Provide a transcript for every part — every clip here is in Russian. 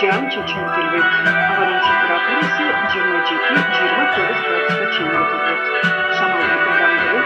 jam чечилдирбек. Абанын температурасы 27-29 градуска чейин өтөт. Шамалдын ылдамдыгы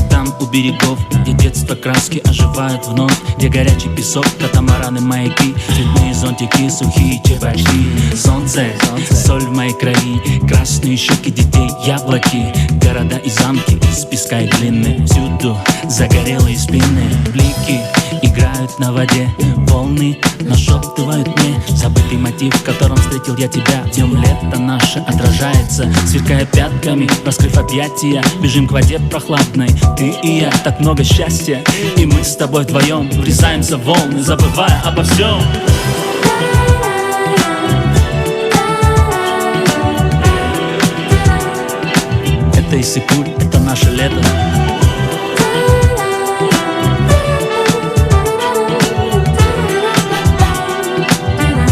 там у берегов, где детство краски оживают вновь, где горячий песок, катамараны, маяки, цветные зонтики, сухие чебачки. Солнце, соль в моей крови, красные щеки детей, яблоки, города и замки из песка и глины. Всюду загорелые спины, блики играют на воде, волны нашептывают мне забытый мотив, в котором встретил я тебя. Днем лето наше отражается, сверкая пятками, раскрыв объятия, бежим к воде прохладной. Ты и я, так много счастья, и мы с тобой вдвоем врезаемся в волны, забывая обо всем. Это Иссык-Куль, это наше лето.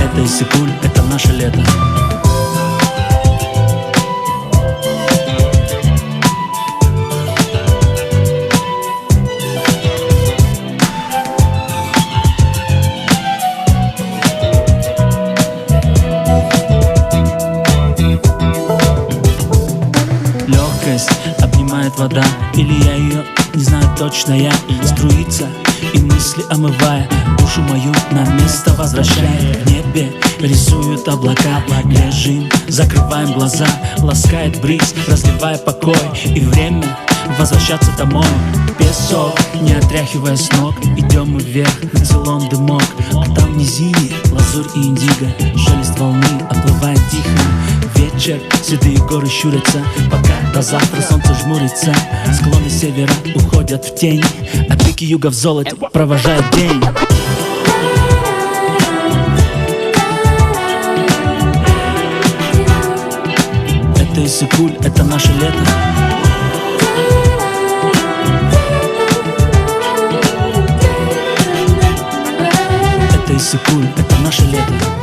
Это Иссык-Куль, это наше лето. Легкость обнимает вода, или я ее, не знаю точно, я струится и мысли омывая, душу мою на место возвращая. В небе рисуют облака, лежим, закрываем глаза, ласкает бриз, разливая покой, и время возвращаться домой. Песок, не отряхивая с ног, идем мы вверх, нацелом дымок, а там в низине лазурь и индиго, шелест волны оплывает тихо. Вечер, седые горы щурятся, пока до завтра солнце жмурится. Склоны севера уходят в тень, а пики юга в золоте провожают день. Это Иссык-Куль, это наше лето. Это Иссык-Куль, это наше лето.